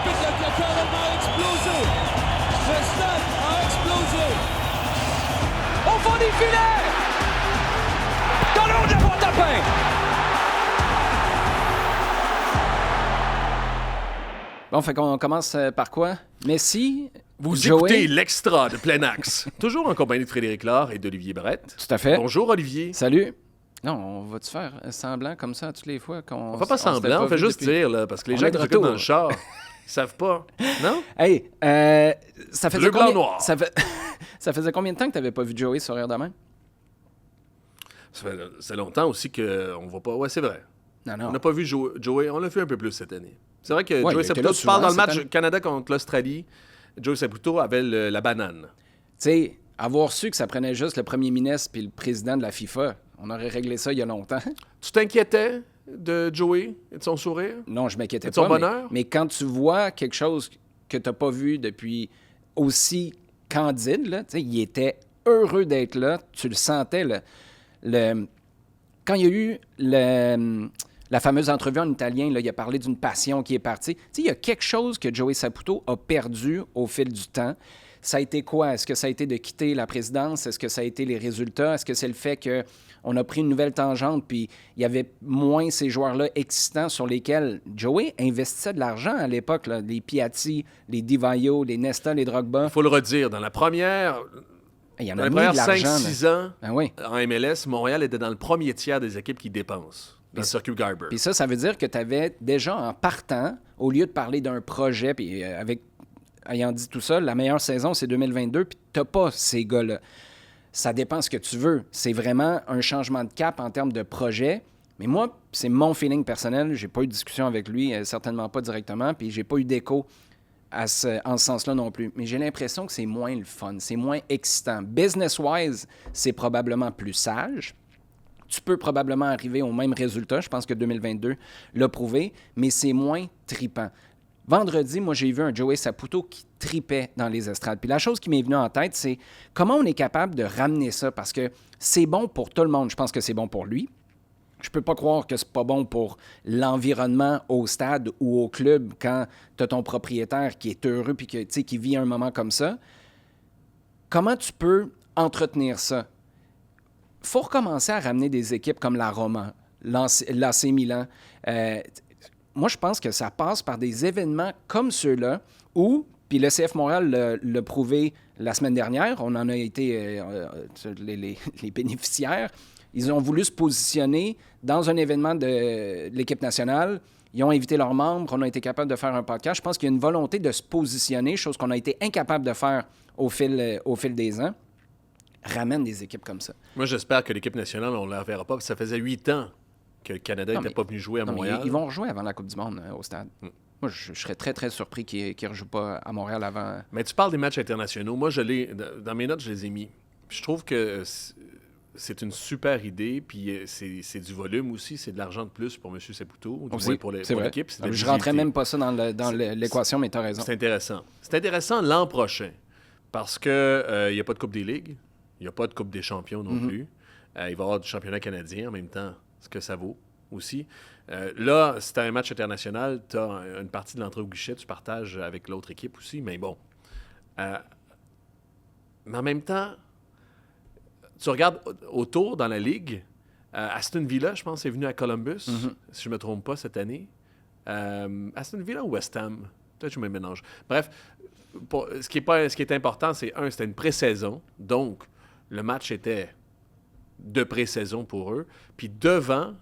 bigla kakaroon ng explosion. Le stade a explosé. Au fond des filets! Dans le haut de la boîte à pain! Bon, fait qu'on commence par quoi? Messi, Vous Joey. écoutez l'Extra de Plein Axe. Toujours en compagnie de Frédéric Lard et d'Olivier Brett. Tout à fait. Bonjour, Olivier. Salut. Non, on va-tu faire semblant comme ça toutes les fois qu'on... On fait pas semblant, on fait juste dire, là, parce que les On gens est qui de nous écoutent retour. dans le char, ils savent pas. Non? Hey, ça faisait Bleu, blanc, noir. Ça faisait combien de temps que t'avais pas vu Joey sourire de même? Ça fait longtemps aussi qu'on voit pas. Ouais, c'est vrai. Non, non. On n'a pas vu Joey, on l'a vu un peu plus cette année. C'est vrai que Ouais, il Joey était Saputo, là tu parles dans le souvent match cette année. Canada contre l'Australie, Joey Saputo avait la banane. Tu sais, avoir su que ça prenait juste le premier ministre puis le président de la FIFA, on aurait réglé ça il y a longtemps. Tu t'inquiétais de Joey et de son sourire? Non, je m'inquiétais Et de son pas. bonheur? Mais quand tu vois quelque chose que t'as pas vu depuis aussi candide, là, tu sais, il était heureux d'être là. Tu le sentais, quand il y a eu la fameuse entrevue en italien, là, il a parlé d'une passion qui est partie. Tu sais, il y a quelque chose que Joey Saputo a perdu au fil du temps. Ça a été quoi? Est-ce que ça a été de quitter la présidence? Est-ce que ça a été les résultats? Est-ce que c'est le fait qu'on a pris une nouvelle tangente puis il y avait moins ces joueurs-là excitants sur lesquels Joey investissait de l'argent à l'époque, là, les Piatti, les Di-Vaio, les Nesta, les Drogba. Il faut le redire, dans la première... Il y en Dans a les mis de premières l'argent. 5-6 là. ans Ben oui. en MLS, Montréal était dans le premier tiers des équipes qui dépensent dans le circuit Garber. Puis ça veut dire que tu avais déjà en partant, au lieu de parler d'un projet, puis ayant dit tout ça, la meilleure saison, c'est 2022, puis tu n'as pas ces gars-là. Ça dépend ce que tu veux. C'est vraiment un changement de cap en termes de projet. Mais moi, c'est mon feeling personnel. J'ai pas eu de discussion avec lui, certainement pas directement, puis j'ai pas eu d'écho en ce sens-là non plus. Mais j'ai l'impression que c'est moins le fun, c'est moins excitant. Business-wise, c'est probablement plus sage. Tu peux probablement arriver au même résultat. Je pense que 2022 l'a prouvé, mais c'est moins tripant. Vendredi, moi, j'ai vu un Joey Saputo qui tripait dans les estrades. Puis la chose qui m'est venue en tête, c'est comment on est capable de ramener ça, parce que c'est bon pour tout le monde. Je pense que c'est bon pour lui. Je peux pas croire que c'est pas bon pour l'environnement au stade ou au club quand tu as ton propriétaire qui est heureux puis qui vit un moment comme ça. Comment tu peux entretenir ça? Faut recommencer à ramener des équipes comme la Roma, l'AC Milan. Moi, je pense que ça passe par des événements comme ceux-là où, puis le CF Montréal l'a prouvé la semaine dernière, on en a été les bénéficiaires. Ils ont voulu se positionner dans un événement de l'équipe nationale. Ils ont invité leurs membres. On a été capable de faire un podcast. Je pense qu'il y a une volonté de se positionner, chose qu'on a été incapable de faire au fil des ans. Ramène des équipes comme ça. Moi, j'espère que l'équipe nationale, on ne la reverra pas. Ça faisait 8 ans que le Canada n'était pas venu jouer à Montréal. Ils vont rejouer avant la Coupe du Monde au stade. Moi, je serais très, très surpris qu'ils ne rejouent pas à Montréal avant. Mais tu parles des matchs internationaux. Moi, dans mes notes, je les ai mis. Puis je trouve que c'est une super idée, puis c'est du volume aussi, c'est de l'argent de plus pour M. Saputo, ou du moins pour l'équipe. C'est de la Je rentrais visibilité. même pas ça dans l'équation, mais tu as raison. C'est intéressant. C'est intéressant l'an prochain, parce que il n'y a pas de Coupe des Ligues, il n'y a pas de Coupe des champions non plus. Il va y avoir du championnat canadien en même temps, ce que ça vaut aussi. Là, si tu as un match international, tu as une partie de l'entrée au guichet, tu partages avec l'autre équipe aussi, mais bon. Mais en même temps, tu regardes autour dans la Ligue, Aston Villa, je pense, est venu à Columbus, si je ne me trompe pas, cette année. Aston Villa ou West Ham? Peut-être que je me mélange. Bref, ce qui est important, c'est, c'était une pré-saison. Donc, le match était de pré-saison pour eux. Puis devant,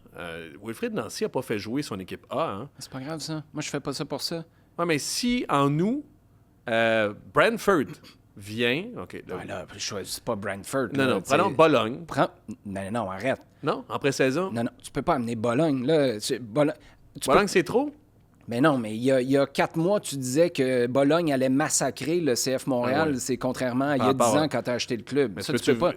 Wilfried Nancy n'a pas fait jouer son équipe A. Hein? C'est pas grave, ça. Moi, je fais pas ça pour ça. Ouais, mais si, en août, Brentford vient... OK, là, Ouais, là, je choisis pas Brentford. non, là, non, prenons Bologne. Non, arrête. Non, en pré-saison? Non, tu peux pas amener Bologne. Là. Bologne, c'est trop? Mais non, mais il y a 4 mois, tu disais que Bologne allait massacrer le CF Montréal. Ah ouais. C'est contrairement à il y a 10 ans quand tu as acheté le club. Ça, tu peux pas.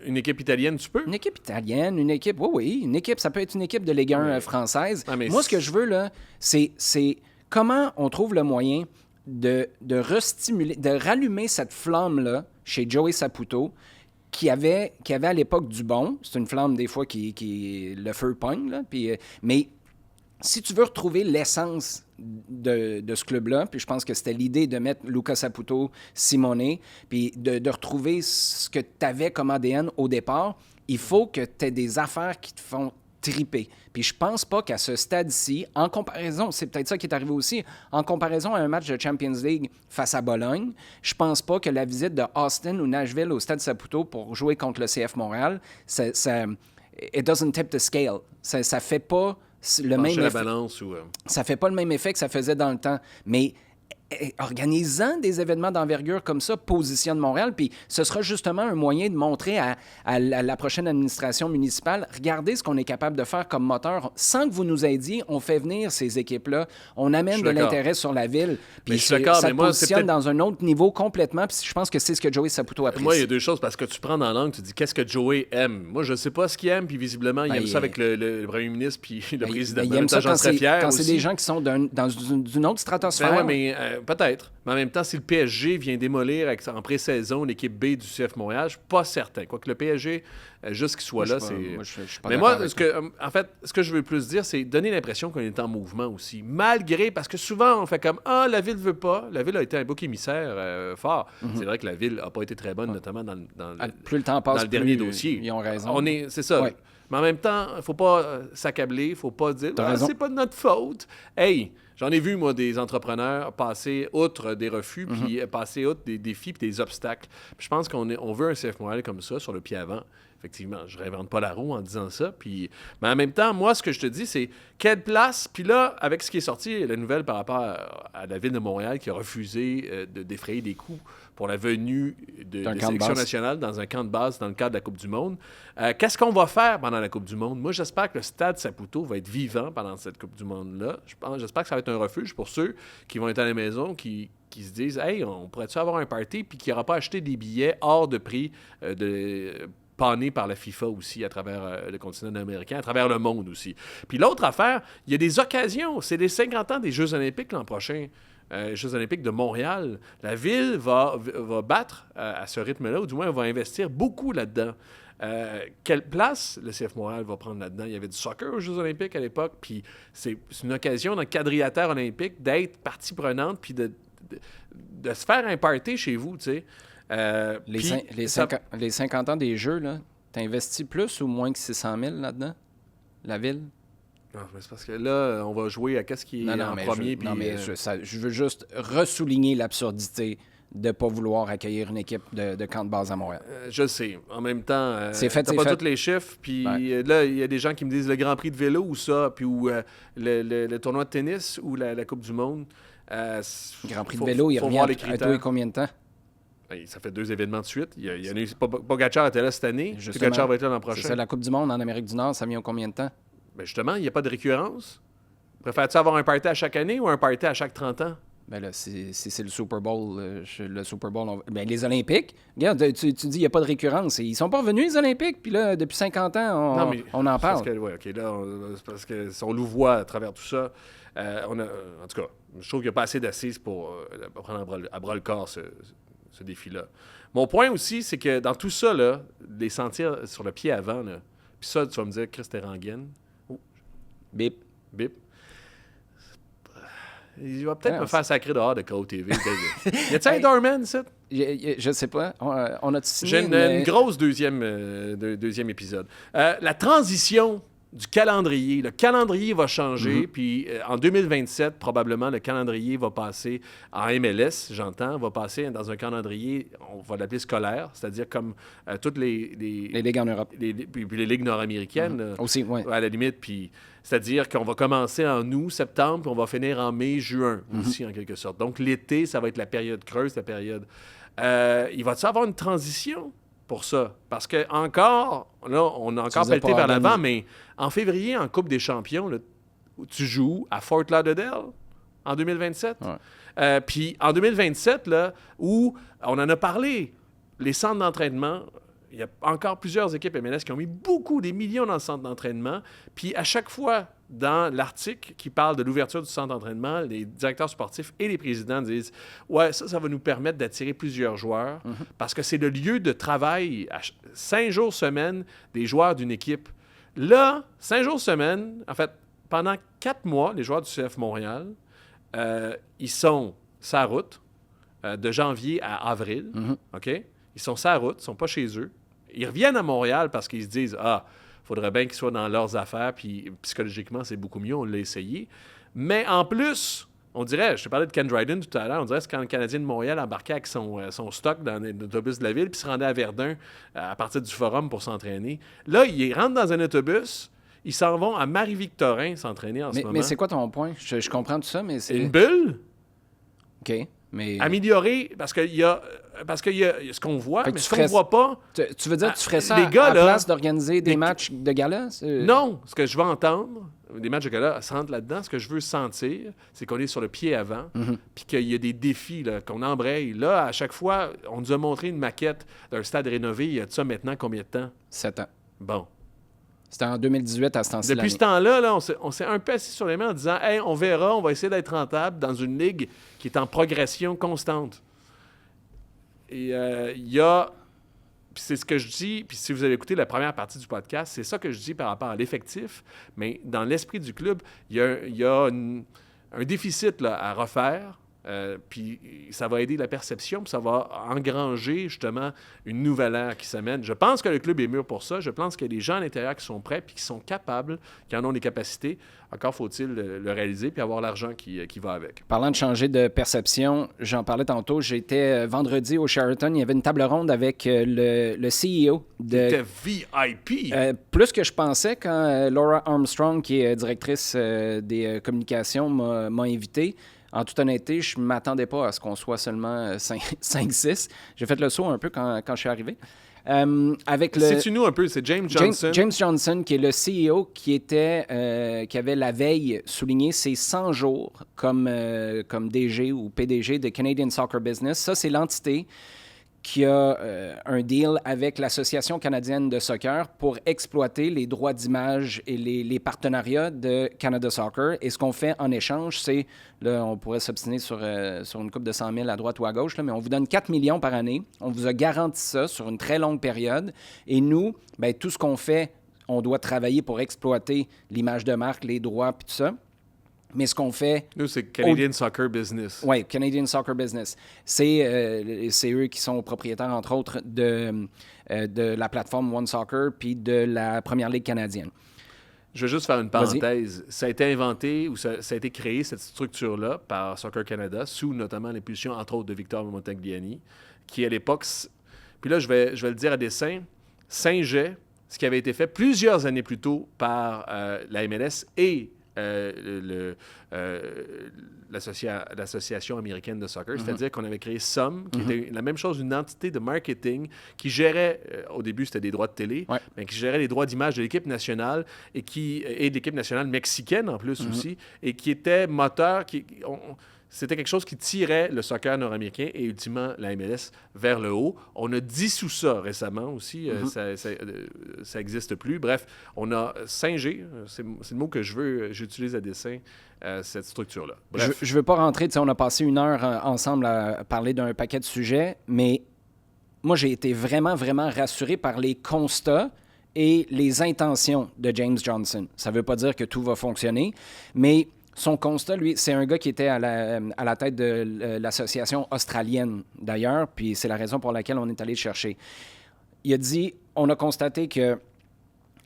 Une équipe italienne, tu peux? Une équipe italienne, une équipe... Oui, une équipe, ça peut être une équipe de Ligue 1 française. Ah, mais moi, ce que je veux, là, c'est comment on trouve le moyen de restimuler, de rallumer cette flamme-là chez Joey Saputo, qui avait à l'époque du bon. C'est une flamme, des fois, qui le feu pogne, là. Puis, mais si tu veux retrouver l'essence de ce club-là, puis je pense que c'était l'idée de mettre Luca Saputo, Simone, puis de retrouver ce que tu avais comme ADN au départ, il faut que tu aies des affaires qui te font triper. Puis je pense pas qu'à ce stade-ci, en comparaison, c'est peut-être ça qui est arrivé aussi, en comparaison à un match de Champions League face à Bologne, je pense pas que la visite de Austin ou Nashville au Stade Saputo pour jouer contre le CF Montréal, it doesn't tip the scale. Ça fait pas le même la effet. balance ou... Ça fait pas le même effet que ça faisait dans le temps. Mais organisant des événements d'envergure comme ça, positionne Montréal, puis ce sera justement un moyen de montrer à la prochaine administration municipale, regardez ce qu'on est capable de faire comme moteur. Sans que vous nous aidiez, on fait venir ces équipes-là, on amène de l'intérêt sur la ville, puis ça te positionne dans un autre niveau complètement, puis je pense que c'est ce que Joey Saputo apprécie. Moi, il y a deux choses, parce que tu prends dans l'angle, tu dis qu'est-ce que Joey aime. Moi, je sais pas ce qu'il aime, puis visiblement, il aime ça avec le premier ministre puis le président. Il aime ça quand c'est des gens qui sont dans une autre stratosphère. Ben ouais, mais peut-être. Mais en même temps, si le PSG vient démolir en pré-saison l'équipe B du CF Montréal, je suis pas certain. Quoique le PSG, juste qu'il soit là, c'est... Mais moi, en fait, ce que je veux plus dire, c'est donner l'impression qu'on est en mouvement aussi. Malgré, parce que souvent, on fait comme « Ah, la Ville veut pas ». La Ville a été un bouc émissaire fort. C'est vrai que la Ville a pas été très bonne, notamment dans plus le temps passe, dans le dernier dossier. Ils ont raison. C'est ça. Ouais. Mais en même temps, il ne faut pas s'accabler, il ne faut pas dire « c'est pas de notre faute ». Hey, j'en ai vu, moi, des entrepreneurs passer outre des refus, puis passer outre des défis puis des obstacles. Puis je pense qu'on veut un CF Montréal comme ça, sur le pied avant. Effectivement, je ne réinvente pas la roue en disant ça. Puis... Mais en même temps, moi, ce que je te dis, c'est quelle place... Puis là, avec ce qui est sorti, la nouvelle par rapport à la Ville de Montréal qui a refusé de défrayer des coûts pour la venue de sélection nationale dans un camp de base dans le cadre de la Coupe du Monde. Qu'est-ce qu'on va faire pendant la Coupe du Monde? Moi, j'espère que le Stade Saputo va être vivant pendant cette Coupe du Monde-là. J'espère que ça va être un refuge pour ceux qui vont être à la maison, qui se disent « Hey, on pourrait-tu avoir un party? » Puis qui n'aura pas acheté des billets hors de prix panés par la FIFA aussi à travers le continent américain, à travers le monde aussi. Puis l'autre affaire, il y a des occasions. C'est les 50 ans des Jeux olympiques l'an prochain. Jeux olympiques de Montréal. La Ville va battre à ce rythme-là, ou du moins, elle va investir beaucoup là-dedans. Quelle place le CF Montréal va prendre là-dedans? Il y avait du soccer aux Jeux olympiques à l'époque, puis c'est une occasion dans le quadrilatère olympique d'être partie prenante, puis de se faire un party chez vous, tu sais. Les 50 ans des Jeux, là, t'as investi plus ou moins que 600 000 là-dedans? La Ville? Non, mais c'est parce que là, on va jouer à qu'est-ce qui est en premier. Je veux juste ressouligner l'absurdité de ne pas vouloir accueillir une équipe de camp de base à Montréal. Je sais. En même temps, c'est fait, t'as c'est pas fait. tous les chiffres. Puis là, il y a des gens qui me disent le Grand Prix de vélo ou ça, puis ou le tournoi de tennis ou la Coupe du Monde. Grand Prix de vélo, il revient à toi et combien de temps? Ça fait 2 événements de suite. Pogacar était là cette année. Pogacar va être là l'an prochain. C'est ça, la Coupe du Monde en Amérique du Nord, ça vient combien de temps? Ben justement, il n'y a pas de récurrence. Préfères-tu avoir un party à chaque année ou un party à chaque 30 ans? Ben là, si c'est le Super Bowl, les Olympiques, regarde, tu dis qu'il n'y a pas de récurrence. Ils sont pas revenus, les Olympiques, puis là, depuis 50 ans, on en parle. C'est parce que on louvoie à travers tout ça. En tout cas, je trouve qu'il n'y a pas assez d'assises pour prendre à bras le corps ce défi-là. Mon point aussi, c'est que dans tout ça, là, les sentir sur le pied avant, là, puis ça, tu vas me dire, Chris Teranguen. Bip. Il va peut-être me faire sacrer dehors de KO TV. Y a-t-il un doorman, ça? Je sais pas. On a signé J'ai une grosse deuxième épisode. La transition du calendrier. Le calendrier va changer, puis en 2027, probablement, le calendrier va passer en MLS, j'entends, va passer dans un calendrier, on va l'appeler scolaire, c'est-à-dire comme toutes les ligues en Europe. Puis les ligues nord-américaines. Aussi, oui. À la limite, puis c'est-à-dire qu'on va commencer en août, septembre, puis on va finir en mai, juin aussi, en quelque sorte. Donc, l'été, ça va être la période creuse, la période... il va-t-il avoir une transition pour ça? Parce que encore, là, on a encore pelleté vers l'avant, mais en février, en Coupe des champions, là, tu joues à Fort Lauderdale en 2027. Ouais. Puis en 2027, là, où on en a parlé, les centres d'entraînement... Il y a encore plusieurs équipes MLS qui ont mis des millions dans le centre d'entraînement. Puis à chaque fois, dans l'article qui parle de l'ouverture du centre d'entraînement, les directeurs sportifs et les présidents disent « Ouais, ça va nous permettre d'attirer plusieurs joueurs parce que c'est le lieu de travail à 5 jours semaine des joueurs d'une équipe. » Là, 5 jours semaine, en fait, pendant 4 mois, les joueurs du CF Montréal, ils sont sur la route de janvier à avril. OK? Ils sont sur la route, ils ne sont pas chez eux. Ils reviennent à Montréal parce qu'ils se disent « Ah, il faudrait bien qu'ils soient dans leurs affaires, puis psychologiquement, c'est beaucoup mieux, on l'a essayé. » Mais en plus, on dirait, je te parlais de Ken Dryden tout à l'heure, on dirait que c'est quand le Canadien de Montréal embarquait avec son stock dans l'autobus de la ville puis se rendait à Verdun à partir du Forum pour s'entraîner. Là, ils rentrent dans un autobus, ils s'en vont à Marie-Victorin s'entraîner en ce moment. Mais c'est quoi ton point? Je comprends tout ça, mais c'est... Une bulle? OK, mais... Améliorer, parce qu'il y a ce qu'on voit, Fait que mais tu ce qu'on ferais- voit pas... Tu veux dire que tu ferais ça les gars, à là, place d'organiser des les- matchs de gala? Non, ce que je veux entendre, des matchs de gala, ça rentre là-dedans, ce que je veux sentir, c'est qu'on est sur le pied avant, puis qu'il y a des défis, là, qu'on embraye. Là, à chaque fois, on nous a montré une maquette d'un stade rénové, il y a de ça maintenant combien de temps? 7 ans. Bon. C'était en 2018 à ce temps-ci. Depuis ce temps-là, là, on s'est un peu assis sur les mains en disant « Hey, on verra, on va essayer d'être rentable dans une ligue qui est en progression constante. » Et il y a... Puis c'est ce que je dis, puis si vous avez écouté la première partie du podcast, c'est ça que je dis par rapport à l'effectif, mais dans l'esprit du club, il y a un déficit là, à refaire, puis ça va aider la perception, puis ça va engranger justement une nouvelle ère qui s'amène. Je pense que le club est mûr pour ça, je pense qu'il y a des gens à l'intérieur qui sont prêts, puis qui sont capables, qui en ont les capacités. Encore faut-il le réaliser, puis avoir l'argent qui va avec. Parlant de changer de perception, j'en parlais tantôt, j'étais vendredi au Sheraton, il y avait une table ronde avec le CEO de... C'était VIP! Plus que je pensais quand Laura Armstrong, qui est directrice des communications, m'a invité. En toute honnêteté, je ne m'attendais pas à ce qu'on soit seulement 5-6. J'ai fait le saut un peu quand je suis arrivé. Avec le... Sais-tu nous un peu, c'est James Johnson. James Johnson, qui est le CEO qui avait la veille souligné ses 100 jours comme DG ou PDG de Canadian Soccer Business. Ça, c'est l'entité qui a un deal avec l'Association canadienne de soccer pour exploiter les droits d'image et les partenariats de Canada Soccer. Et ce qu'on fait en échange, c'est, là, on pourrait s'obstiner sur une coupe de 100 000 à droite ou à gauche, là, mais on vous donne 4 millions par année. On vous a garanti ça sur une très longue période. Et nous, bien, tout ce qu'on fait, on doit travailler pour exploiter l'image de marque, les droits, puis tout ça. Mais ce qu'on fait... Nous, c'est Canadian Soccer Business. Oui, Canadian Soccer Business. C'est eux qui sont propriétaires, entre autres, de la plateforme One Soccer puis de la Première Ligue canadienne. Je vais juste faire une parenthèse. Ça a été inventé ou ça a été créé, cette structure-là, par Soccer Canada, sous notamment l'impulsion, entre autres, de Victor Montagliani, qui, à l'époque... Puis là, je vais le dire à dessein, singeait ce qui avait été fait plusieurs années plus tôt par la MLS et l'Association américaine de soccer, c'est-à-dire qu'on avait créé SOM, qui était la même chose, une entité de marketing qui gérait, au début c'était des droits de télé, mais qui gérait les droits d'image de l'équipe nationale et de l'équipe nationale mexicaine en plus aussi, et qui était moteur, c'était quelque chose qui tirait le soccer nord-américain et ultimement la MLS vers le haut. On a dissous ça récemment aussi. Ça n'existe plus. Bref, on a singé, c'est le mot que j'utilise à dessein, cette structure-là. Bref. Je ne veux pas rentrer, on a passé 1 heure ensemble à parler d'un paquet de sujets, mais moi, j'ai été vraiment, vraiment rassuré par les constats et les intentions de James Johnson. Ça ne veut pas dire que tout va fonctionner, mais... Son constat, lui, c'est un gars qui était à la tête de l'association australienne, d'ailleurs, puis c'est la raison pour laquelle on est allé le chercher. Il a dit, on a constaté que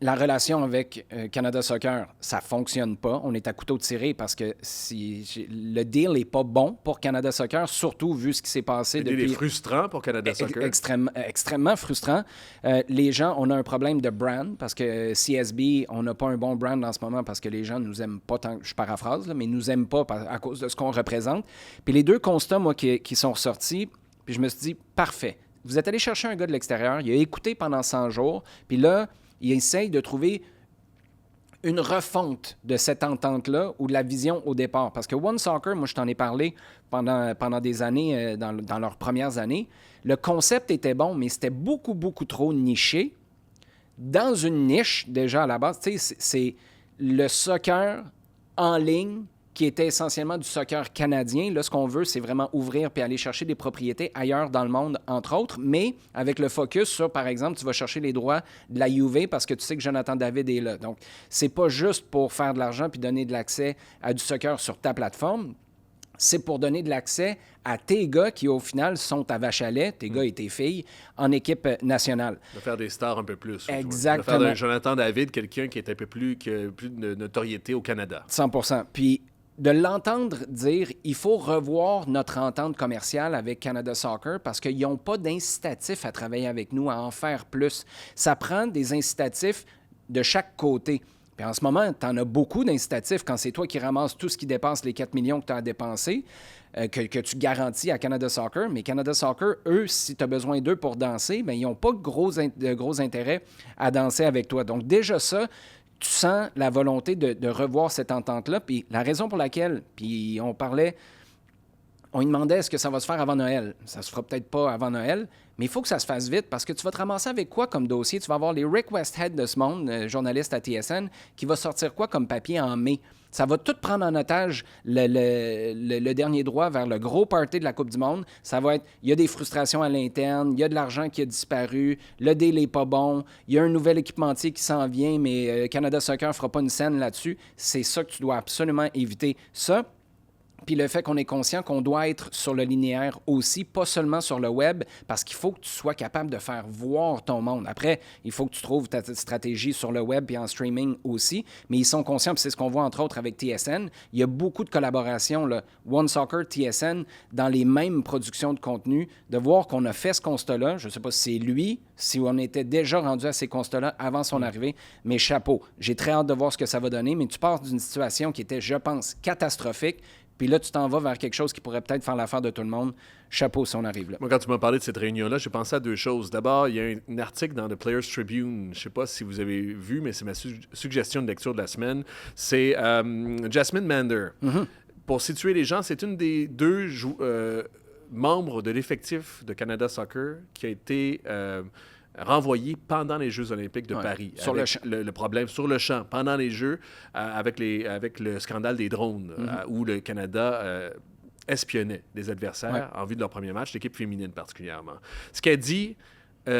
la relation avec Canada Soccer, ça ne fonctionne pas. On est à couteau tiré parce que le deal n'est pas bon pour Canada Soccer, surtout vu ce qui s'est passé depuis... Il est frustrant pour Canada Soccer. Extrêmement frustrant. Les gens, on a un problème de brand parce que CSB, on n'a pas un bon brand en ce moment parce que les gens ne nous aiment pas tant, je paraphrase, là, mais ne nous aiment pas à cause de ce qu'on représente. Puis les 2 constats, moi, qui sont ressortis, puis je me suis dit, parfait. Vous êtes allé chercher un gars de l'extérieur, il a écouté pendant 100 jours, puis là, il essaye de trouver une refonte de cette entente-là ou de la vision au départ. Parce que One Soccer, moi, je t'en ai parlé pendant des années, dans leurs premières années. Le concept était bon, mais c'était beaucoup, beaucoup trop niché. Dans une niche, déjà, à la base, tu sais, c'est le soccer en ligne qui était essentiellement du soccer canadien. Là, ce qu'on veut, c'est vraiment ouvrir puis aller chercher des propriétés ailleurs dans le monde, entre autres, mais avec le focus sur, par exemple, tu vas chercher les droits de la Juve parce que tu sais que Jonathan David est là. Donc, c'est pas juste pour faire de l'argent puis donner de l'accès à du soccer sur ta plateforme. C'est pour donner de l'accès à tes gars qui, au final, sont à vache à lait, tes gars et tes filles, en équipe nationale. De faire des stars un peu plus. Exactement. De faire d'un Jonathan David quelqu'un qui est un peu plus de notoriété au Canada. 100%. Puis de l'entendre dire il faut revoir notre entente commerciale avec Canada Soccer parce qu'ils n'ont pas d'incitatif à travailler avec nous, à en faire plus. Ça prend des incitatifs de chaque côté. Puis en ce moment, tu en as beaucoup d'incitatifs quand c'est toi qui ramasses tout ce qui dépasse les 4 millions que tu as à dépenser, que tu garantis à Canada Soccer. Mais Canada Soccer, eux, si tu as besoin d'eux pour danser, bien, ils n'ont pas de gros intérêt à danser avec toi. Donc déjà ça, tu sens la volonté de revoir cette entente-là. Puis la raison pour laquelle, puis on lui demandait est-ce que ça va se faire avant Noël. Ça se fera peut-être pas avant Noël, mais il faut que ça se fasse vite parce que tu vas te ramasser avec quoi comme dossier? Tu vas avoir les Rick Westhead de ce monde, journaliste à TSN, qui va sortir quoi comme papier en mai? Ça va tout prendre en otage le dernier droit vers le gros party de la Coupe du Monde. Ça va être, il y a des frustrations à l'interne, il y a de l'argent qui a disparu, le deal n'est pas bon, il y a un nouvel équipementier qui s'en vient, mais Canada Soccer ne fera pas une scène là-dessus. C'est ça que tu dois absolument éviter. Ça, puis le fait qu'on est conscient qu'on doit être sur le linéaire aussi, pas seulement sur le web, parce qu'il faut que tu sois capable de faire voir ton monde. Après, il faut que tu trouves ta stratégie sur le web et en streaming aussi, mais ils sont conscients, puis c'est ce qu'on voit entre autres avec TSN. Il y a beaucoup de collaborations, là, One Soccer, TSN, dans les mêmes productions de contenu, de voir qu'on a fait ce constat-là. Je ne sais pas si c'est lui, si on était déjà rendu à ces constats-là avant son arrivée, mais chapeau. J'ai très hâte de voir ce que ça va donner, mais tu pars d'une situation qui était, je pense, catastrophique. Puis là, tu t'en vas vers quelque chose qui pourrait peut-être faire l'affaire de tout le monde. Chapeau si on arrive là. Moi, quand tu m'as parlé de cette réunion-là, j'ai pensé à deux choses. D'abord, il y a un article dans The Players Tribune. Je ne sais pas si vous avez vu, mais c'est ma suggestion de lecture de la semaine. C'est Jasmine Mander. Mm-hmm. Pour situer les gens, c'est une des deux membres de l'effectif de Canada Soccer qui a été renvoyé pendant les Jeux olympiques de Paris. Sur avec le champ. Le problème sur le champ, pendant les Jeux, avec le scandale des drones, où le Canada espionnait des adversaires en vue de leur premier match, l'équipe féminine particulièrement. Ce qu'elle dit, il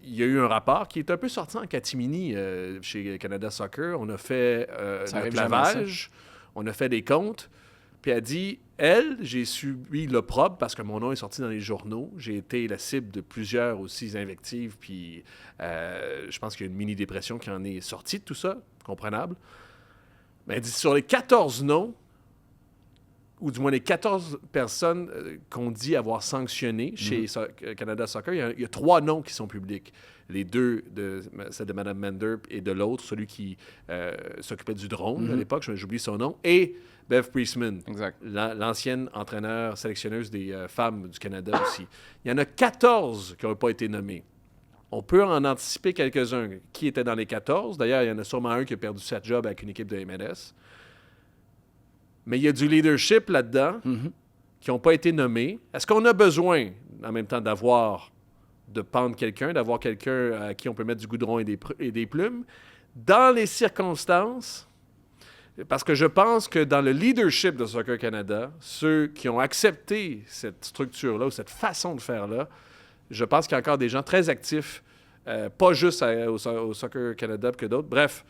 y a eu un rapport qui est un peu sorti en catimini chez Canada Soccer. On a fait notre lavage, on a fait des comptes, puis elle dit... j'ai subi l'opprobre parce que mon nom est sorti dans les journaux. J'ai été la cible de plusieurs aussi invectives, puis je pense qu'il y a une mini-dépression qui en est sortie de tout ça, comprenable. Mais elle dit, sur les 14 noms, ou du moins les 14 personnes qu'on dit avoir sanctionnées chez Canada Soccer, il y a 3 noms qui sont publics. Les deux, celle de Mme Mander et de l'autre, celui qui s'occupait du drone à l'époque, j'oublie son nom, et Bev Priestman, l'ancienne entraîneur sélectionneuse des femmes du Canada aussi. Il y en a 14 qui n'ont pas été nommés. On peut en anticiper quelques-uns qui étaient dans les 14. D'ailleurs, il y en a sûrement un qui a perdu sa job avec une équipe de MLS. Mais il y a du leadership là-dedans qui n'ont pas été nommés. Est-ce qu'on a besoin, en même temps, de pendre quelqu'un, d'avoir quelqu'un à qui on peut mettre du goudron et des plumes? Dans les circonstances... Parce que je pense que dans le leadership de Soccer Canada, ceux qui ont accepté cette structure-là ou cette façon de faire-là, je pense qu'il y a encore des gens très actifs, pas juste au Soccer Canada que d'autres, bref,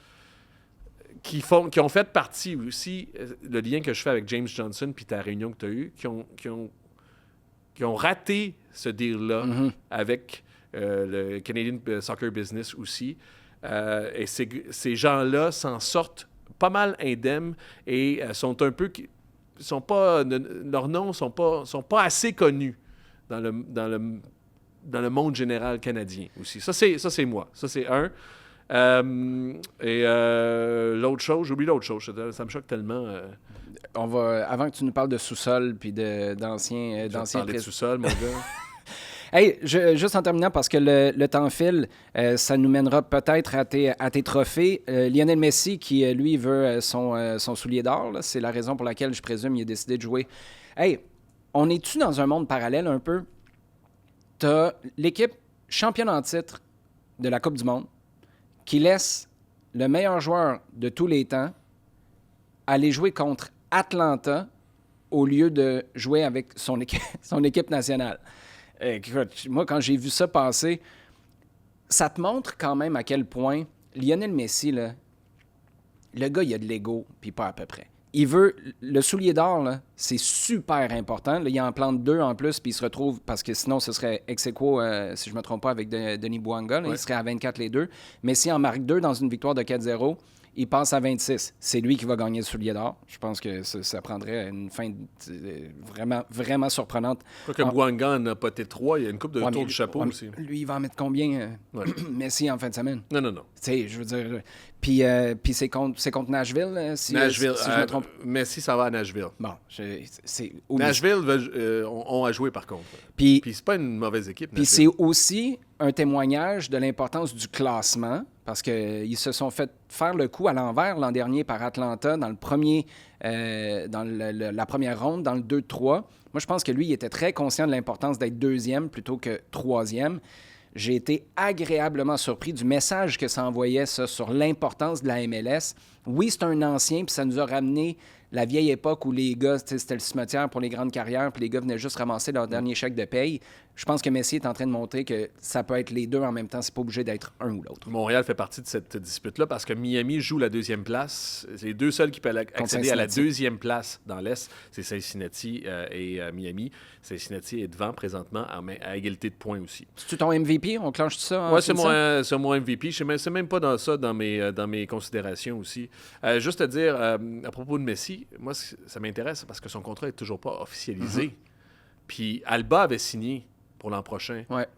qui ont fait partie aussi, le lien que je fais avec James Johnson puis ta réunion que tu as eue, qui ont raté ce deal-là avec le Canadian Soccer Business aussi. Et ces gens-là s'en sortent pas mal indemnes et sont un peu... leurs noms sont pas assez connus dans le monde général canadien aussi. Ça, c'est moi. Ça, c'est un. L'autre chose, j'oublie l'autre chose. Ça me choque tellement. Avant que tu nous parles de sous-sol puis d'anciens... parler de sous-sol, mon gars. Hey, juste en terminant, parce que le temps file, ça nous mènera peut-être à tes trophées. Lionel Messi, qui, lui, veut son soulier d'or, là, c'est la raison pour laquelle, je présume, il a décidé de jouer. Hey, on est-tu dans un monde parallèle un peu? T'as l'équipe championne en titre de la Coupe du Monde qui laisse le meilleur joueur de tous les temps aller jouer contre Atlanta au lieu de jouer avec son équipe nationale. Écoute, moi, quand j'ai vu ça passer, ça te montre quand même à quel point Lionel Messi, là, le gars, il a de l'ego, puis pas à peu près. Il veut... Le soulier d'or, là, c'est super important. Là, il en plante 2 en plus, puis il se retrouve... Parce que sinon, ce serait ex aequo, si je ne me trompe pas, avec Denis Bouanga. Là, il serait à 24 les deux. Mais s'il en marque 2 dans une victoire de 4-0, il passe à 26. C'est lui qui va gagner le soulier d'or. Je pense que ça prendrait une fin vraiment, vraiment surprenante. Je crois que Bouanga n'a pas été 3. Il y a une coupe de tour du chapeau aussi. Lui, il va en mettre combien, Messi, en fin de semaine? Non. Tu sais, je veux dire... Puis c'est contre Nashville, si je me trompe. Messi, ça va à Nashville. Bon, c'est... Nashville ont à jouer, par contre. Puis c'est pas une mauvaise équipe. Puis c'est aussi un témoignage de l'importance du classement, parce qu'ils se sont fait faire le coup à l'envers l'an dernier par Atlanta dans le premier, dans la première ronde, dans le 2-3. Moi, je pense que lui, il était très conscient de l'importance d'être deuxième plutôt que troisième. J'ai été agréablement surpris du message que ça envoyait, ça, sur l'importance de la MLS. Oui, c'est un ancien, puis ça nous a ramené la vieille époque où les gars, c'était le cimetière pour les grandes carrières, puis les gars venaient juste ramasser leur dernier chèque de paye. Je pense que Messi est en train de montrer que ça peut être les deux en même temps. C'est pas obligé d'être un ou l'autre. Montréal fait partie de cette dispute-là parce que Miami joue la deuxième place. C'est les deux seuls qui peuvent accéder à la deuxième place dans l'Est. C'est Cincinnati et Miami. Cincinnati est devant présentement à égalité de points aussi. C'est-tu ton MVP? On clenche tout ça? Oui, c'est mon MVP. C'est même pas dans ça dans mes considérations aussi. Juste à dire, à propos de Messi, moi, ça m'intéresse parce que son contrat n'est toujours pas officialisé. Puis Alba avait signé pour l'an prochain. Ouais.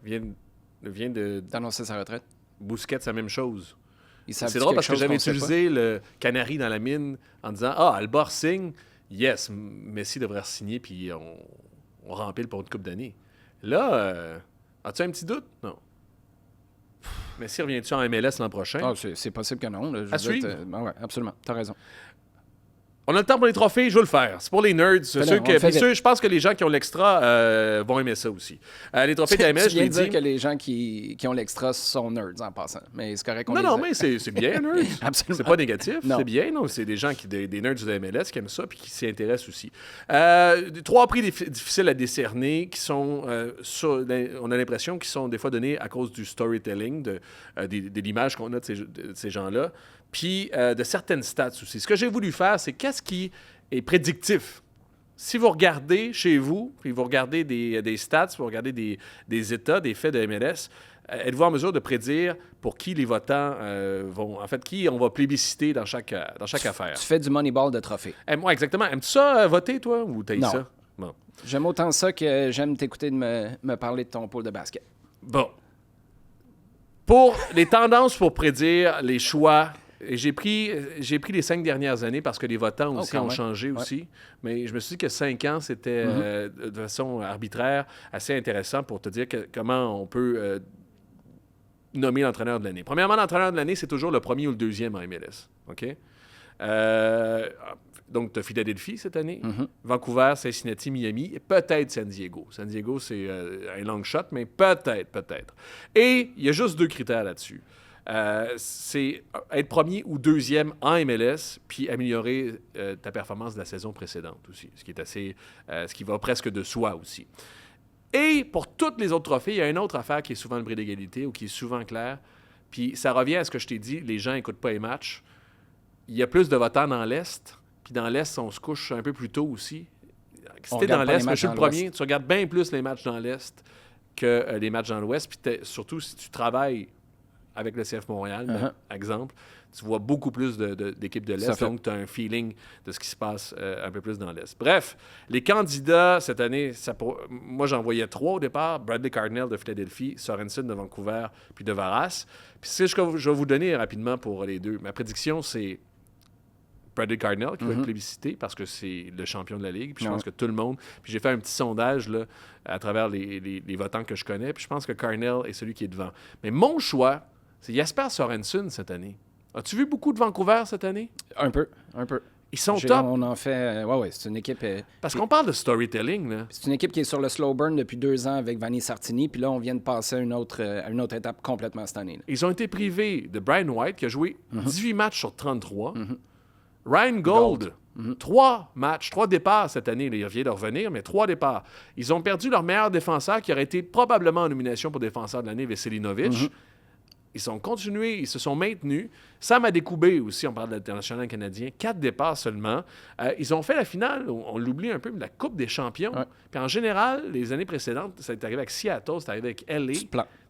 Vient d'annoncer sa retraite. Busquets, c'est la même chose. C'est drôle parce que j'avais utilisé le canari dans la mine en disant « Ah, Alba signe. Yes, Messi devrait signer puis on rempile pour une couple d'années. » Là, as-tu un petit doute? Non. Messi revient-tu en MLS l'an prochain? Ah, c'est possible que non. Là. À suivre? Oui, absolument. T'as raison. On a le temps pour les trophées, je vais le faire. C'est pour les nerds. Je pense que les gens qui ont l'extra vont aimer ça aussi. Les trophées de la MLS, je viens de dire que les gens qui ont l'extra sont nerds en passant. Mais c'est correct qu'on Non, mais c'est bien, nerds. Absolument. C'est pas négatif. Non. C'est bien. Non, c'est des gens des nerds de la MLS qui aiment ça puis qui s'y intéressent aussi. 3 prix difficiles à décerner qui sont, on a l'impression, qu'ils sont des fois donnés à cause du storytelling, de l'image qu'on a de ces gens-là. Puis de certaines stats aussi. Ce que j'ai voulu faire, c'est qu'est-ce qui est prédictif. Si vous regardez chez vous, puis vous regardez des stats, vous regardez des états, des faits de MLS, êtes-vous en mesure de prédire pour qui les votants vont... En fait, qui on va plébisciter dans chaque affaire? Tu fais du Moneyball de trophée. Moi, exactement. Aimes-tu ça, voter, toi, ou t'as ça? Bon. J'aime autant ça que j'aime t'écouter de me parler de ton pôle de basket. Bon. Pour les tendances pour prédire les choix... J'ai pris les 5 dernières années parce que les votants aussi ont changé aussi. Mais je me suis dit que 5 ans, c'était de façon arbitraire assez intéressant pour te dire comment on peut nommer l'entraîneur de l'année. Premièrement, l'entraîneur de l'année, c'est toujours le premier ou le deuxième en MLS. OK? Donc, tu as Philadelphie cette année, Vancouver, Cincinnati, Miami et peut-être San Diego. San Diego, c'est un long shot, mais peut-être. Et il y a juste 2 critères là-dessus. C'est être premier ou deuxième en MLS, puis améliorer ta performance de la saison précédente aussi, ce qui est ce qui va presque de soi aussi. Et pour tous les autres trophées, il y a une autre affaire qui est souvent le bris d'égalité ou qui est souvent claire, puis ça revient à ce que je t'ai dit, les gens n'écoutent pas les matchs. Il y a plus de votants dans l'Est, puis dans l'Est, on se couche un peu plus tôt aussi. Si t'es dans l'Est, je suis le premier, tu regardes bien plus les matchs dans l'Est que les matchs dans l'Ouest, puis surtout si tu travailles avec le CF Montréal, par exemple, tu vois beaucoup plus d'équipes de l'Est, donc tu as un feeling de ce qui se passe un peu plus dans l'Est. Bref, les candidats cette année, moi j'en voyais 3 au départ, Bradley Cardinal de Philadelphie, Sorensen de Vancouver, puis de Varas. Puis c'est ce que je vais vous donner rapidement pour les deux. Ma prédiction, c'est Bradley Cardinal qui va être plébiscité parce que c'est le champion de la Ligue. Puis je pense que tout le monde... Puis j'ai fait un petit sondage là, à travers les votants que je connais, puis je pense que Cardinal est celui qui est devant. Mais mon choix, c'est Jesper Sorensen cette année. As-tu vu beaucoup de Vancouver cette année? Un peu. Ils sont top. On en fait... Oui, c'est une équipe... Parce qu'on parle de storytelling, là. C'est une équipe qui est sur le slow burn depuis 2 ans avec Vanni Sartini, puis là, on vient de passer à une autre étape complètement cette année. Là. Ils ont été privés de Brian White, qui a joué 18 matchs sur 33. Ryan Gold, 3 matchs, 3 départs cette année. Il vient de revenir, mais 3 départs. Ils ont perdu leur meilleur défenseur qui aurait été probablement en nomination pour défenseur de l'année, Veselinovic. Ils ont continué, ils se sont maintenus. Sam Adekugbe aussi, on parle de l'international canadien, 4 départs seulement. Ils ont fait la finale, on l'oublie un peu, de la Coupe des champions. Ouais. Puis en général, les années précédentes, ça est arrivé avec Seattle, c'est arrivé avec LA.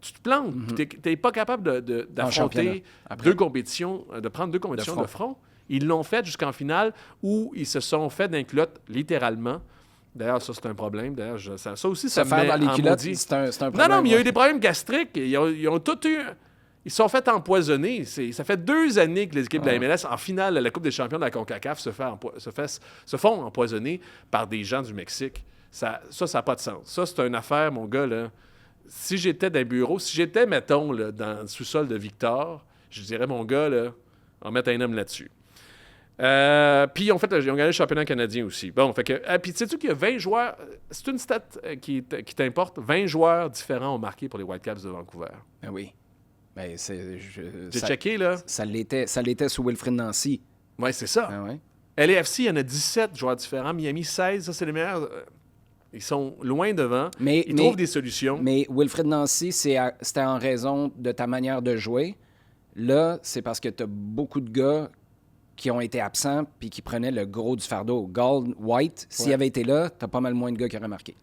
Tu te plantes. Tu n'es pas capable championnat, d'affronter après. 2 compétitions, de prendre 2 compétitions de front. Ils l'ont fait jusqu'en finale où ils se sont fait d'un culotte, littéralement. D'ailleurs, ça, c'est un problème. D'ailleurs, ça aussi, ça Se me faire met dans les en culottes, maudit. c'est un problème. Non, mais il y a eu ouais. des problèmes gastriques. Ils ont tout eu... Ils se sont fait empoisonner. Ça fait 2 années que les équipes de la MLS, en finale de la Coupe des champions de la CONCACAF, se font empoisonner par des gens du Mexique. Ça n'a pas de sens. Ça, c'est une affaire, mon gars, là. Si j'étais dans un bureau, si j'étais, mettons, là, dans le sous-sol de Victor, je dirais, mon gars, là, on va mettre un homme là-dessus. Puis, ils ont gagné le championnat canadien aussi. Bon, fait que... puis, sais-tu qu'il y a 20 joueurs... C'est une stat qui t'importe. 20 joueurs différents ont marqué pour les Whitecaps de Vancouver. Ben oui. Ben, J'ai checké, là. Ça l'était sous Wilfrid Nancy. Oui, c'est ça. Ah ouais. LAFC, il y en a 17 joueurs différents. Miami, 16. Ça, c'est les meilleurs. Ils sont loin devant. Ils trouvent des solutions. Mais Wilfrid Nancy, c'était en raison de ta manière de jouer. Là, c'est parce que tu as beaucoup de gars qui ont été absents puis qui prenaient le gros du fardeau. Gold, White, s'il avait été là, tu as pas mal moins de gars qui auraient marqué.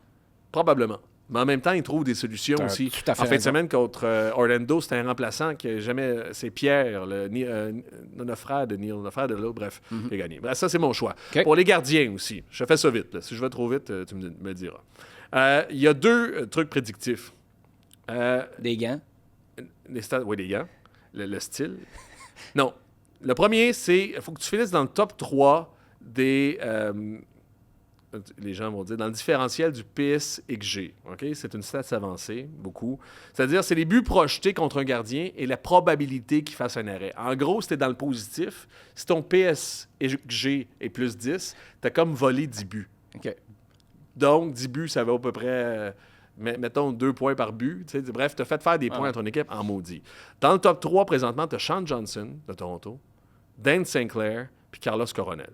Probablement. Mais en même temps, ils trouvent des solutions aussi. tout à fait en fin de raison. semaine, contre Orlando, c'était un remplaçant qui n'a jamais... C'est Pierre, notre frère de Neil, le frère de l'autre, bref, qui a gagné. Bref, ça, c'est mon choix. OK. Pour les gardiens aussi, je fais ça vite. Là. Si je vais trop vite, tu me le diras. Il y a 2 trucs prédictifs. Des gants. Oui, les gants. Le style. Non. Le premier, c'est il faut que tu finisses dans le top 3 des... les gens vont dire, dans le différentiel du PSXG. OK? C'est une stat avancée, beaucoup. C'est-à-dire, c'est les buts projetés contre un gardien et la probabilité qu'il fasse un arrêt. En gros, si tu es dans le positif, si ton PSXG est plus 10, tu as comme volé 10 buts. OK. Donc, 10 buts, ça va à peu près, mettons, 2 points par but. Tu sais, bref, tu as fait faire des points à ton équipe en maudit. Dans le top 3, présentement, tu as Sean Johnson de Toronto, Dan Sinclair puis Carlos Coronel.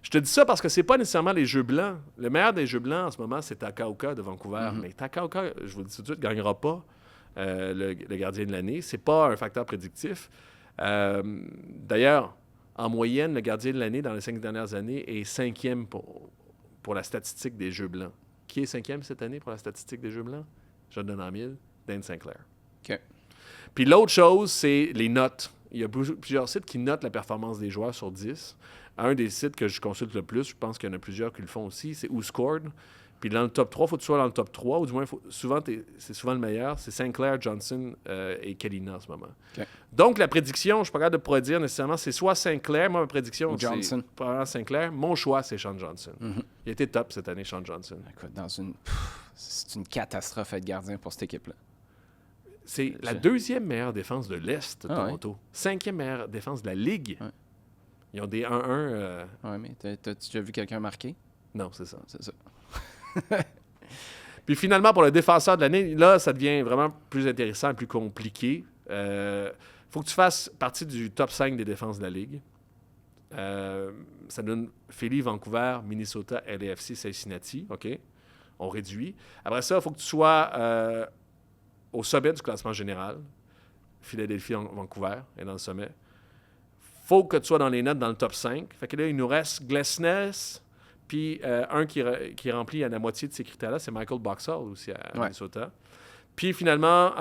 Je te dis ça parce que c'est pas nécessairement les jeux blancs. Le meilleur des jeux blancs en ce moment, c'est Takaoka de Vancouver. Mais Takaoka, je vous le dis tout de suite, ne gagnera pas le gardien de l'année. C'est pas un facteur prédictif. D'ailleurs, en moyenne, le gardien de l'année dans les 5 dernières années est 5e pour la statistique des jeux blancs. Qui est 5e cette année pour la statistique des jeux blancs? Je te donne en 1000. Dan Sinclair. OK. Puis l'autre chose, c'est les notes. Il y a plusieurs sites qui notent la performance des joueurs sur 10. Un des sites que je consulte le plus, je pense qu'il y en a plusieurs qui le font aussi, c'est WhoScored. Puis dans le top 3, il faut que tu sois dans le top 3, ou du moins, c'est souvent le meilleur. C'est Sinclair, Johnson et Kelina en ce moment. Okay. Donc, la prédiction, je ne suis pas capable de prédire nécessairement, c'est soit Sinclair, moi, ma prédiction, ou Johnson. C'est probablement Sinclair. Mon choix, c'est Sean Johnson. Il a été top cette année, Sean Johnson. Écoute, c'est une catastrophe être gardien pour cette équipe-là. C'est la 2e meilleure défense de l'Est, Toronto. Ouais. 5e meilleure défense de la Ligue. Ouais. Ils ont des 1-1. Oui, mais t'as-tu déjà vu quelqu'un marquer? Non, c'est ça. C'est ça. Puis finalement, pour le défenseur de l'année, là, ça devient vraiment plus intéressant et plus compliqué. Faut que tu fasses partie du top 5 des défenses de la Ligue. Ça donne Philly, Vancouver, Minnesota, LAFC, Cincinnati. OK? On réduit. Après ça, il faut que tu sois au sommet du classement général. Philadelphie, Vancouver est dans le sommet. Faut que tu sois dans les notes dans le top 5. Fait que là, il nous reste Glesnes, puis un qui remplit à la moitié de ces critères-là, c'est Michael Boxall aussi à Minnesota. Puis finalement,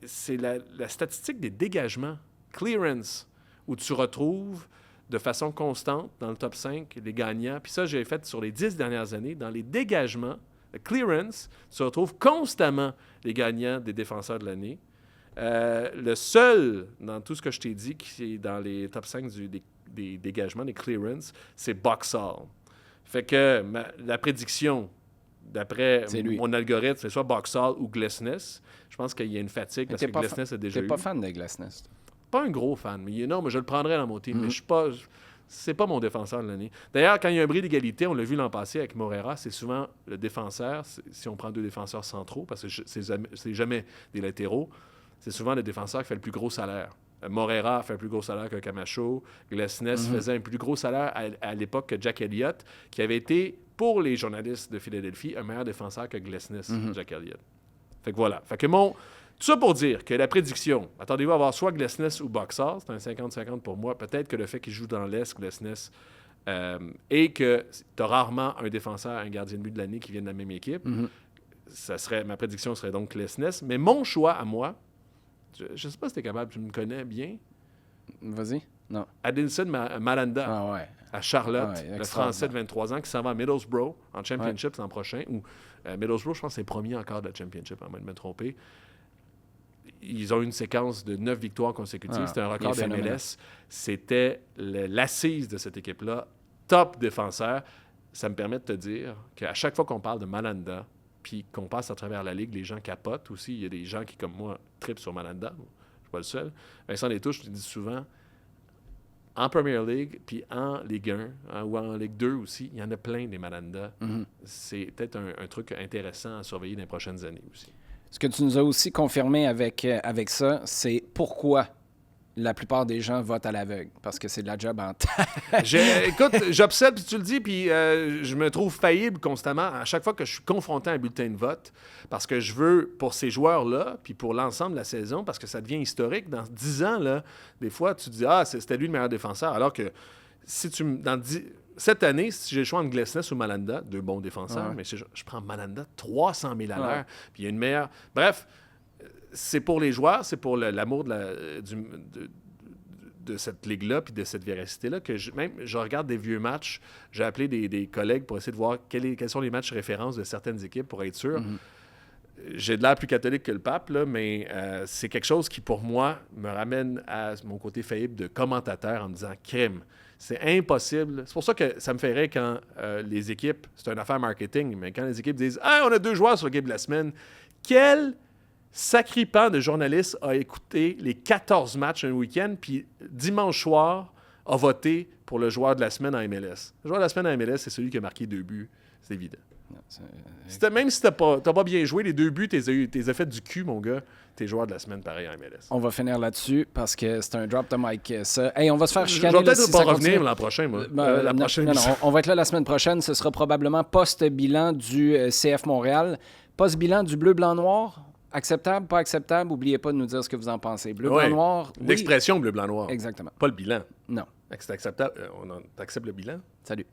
c'est la statistique des dégagements, clearance, où tu retrouves de façon constante dans le top 5 les gagnants. Puis ça, j'ai fait sur les 10 dernières années. Dans les dégagements, le clearance, tu retrouves constamment les gagnants des défenseurs de l'année. Le seul, dans tout ce que je t'ai dit, qui est dans les top 5 des dégagements, des clearances, c'est Boxall. Fait que la prédiction, d'après mon algorithme, c'est soit Boxall ou Glesnes. Je pense qu'il y a une fatigue parce que Glesnes a déjà eu. T'es pas fan de Glesnes? Pas un gros fan, mais non, mais je le prendrais dans mon team. Mais je suis pas... C'est pas mon défenseur de l'année. D'ailleurs, quand il y a un bris d'égalité, on l'a vu l'an passé avec Moreira, c'est souvent le défenseur, si on prend 2 défenseurs centraux, parce que c'est jamais des latéraux, c'est souvent le défenseur qui fait le plus gros salaire. Morera fait un plus gros salaire que Camacho. Glesnes faisait un plus gros salaire à l'époque que Jack Elliott, qui avait été, pour les journalistes de Philadelphie, un meilleur défenseur que Glesnes, Jack Elliott. Fait que voilà. Fait que tout ça pour dire que la prédiction, attendez-vous à avoir soit Glesnes ou Boxer, c'est un 50-50 pour moi. Peut-être que le fait qu'il joue dans l'Est, Glesnes, et que tu as rarement un défenseur, un gardien de but de l'année qui viennent de la même équipe, ma prédiction serait donc Glesnes. Mais mon choix à moi, je ne sais pas si tu es capable, tu me connais bien. Vas-y. Non. Adilson Malanda Ah ouais. à Charlotte, Ah ouais, le Français de 23 ans qui s'en va à Middlesbrough en Championship l'an prochain. Ou Middlesbrough, je pense que c'est premier encore de la Championship, à moins de me tromper. Ils ont une séquence de 9 victoires consécutives. C'était un record de MLS. C'était l'assise de cette équipe-là. Top défenseur. Ça me permet de te dire qu'à chaque fois qu'on parle de Malanda, puis qu'on passe à travers la Ligue, les gens capotent aussi. Il y a des gens qui, comme moi, trippent sur Malanda. Je ne suis pas le seul. Vincent Détouche, je te dis souvent, en Premier League, puis en Ligue 1, ou en Ligue 2 aussi, il y en a plein des Malanda. C'est peut-être un truc intéressant à surveiller dans les prochaines années aussi. Ce que tu nous as aussi confirmé avec ça, c'est pourquoi la plupart des gens votent à l'aveugle. Parce que c'est de la job en temps. Écoute, j'observe, puis tu le dis, puis je me trouve faillible constamment à chaque fois que je suis confronté à un bulletin de vote, parce que je veux, pour ces joueurs-là, puis pour l'ensemble de la saison, parce que ça devient historique. Dans 10 ans, là, des fois, tu te dis « Ah, c'était lui le meilleur défenseur », alors que cette année, si j'ai le choix entre Glesnes ou Malanda, deux bons défenseurs, mais je prends Malanda 300 000 à l'heure, puis il y a une meilleure... Bref, c'est pour les joueurs, c'est pour l'amour de cette ligue-là puis de cette véracité-là que je regarde des vieux matchs. J'ai appelé des collègues pour essayer de voir quels sont les matchs références de certaines équipes pour être sûr. J'ai de l'air plus catholique que le pape, là, mais c'est quelque chose qui, pour moi, me ramène à mon côté faillible de commentateur en me disant « crime ». C'est impossible. C'est pour ça que ça me ferait quand les équipes, c'est une affaire marketing, mais quand les équipes disent « Ah, on a 2 joueurs sur le game de la semaine », quel sacripant de journaliste a écouté les 14 matchs un week-end, puis dimanche soir a voté pour le joueur de la semaine en MLS. Le joueur de la semaine en MLS, c'est celui qui a marqué 2 buts. C'est évident. Même si t'as pas bien joué, les 2 buts, t'es fait du cul, mon gars. T'es joueur de la semaine pareil en MLS. On va finir là-dessus parce que c'est un drop de mic. Ça. Hey, on va se faire chicaner. Je vais peut-être si pas ça revenir continue. l'an prochain, moi. Non, on va être là la semaine prochaine. Ce sera probablement post-bilan du CF Montréal. Post-bilan du bleu-blanc-noir. Acceptable, pas acceptable? N'oubliez pas de nous dire ce que vous en pensez. Bleu-blanc-noir, oui. L'expression bleu-blanc-noir. Exactement. Pas le bilan. Non. C'est acceptable. T'acceptes le bilan? Salut.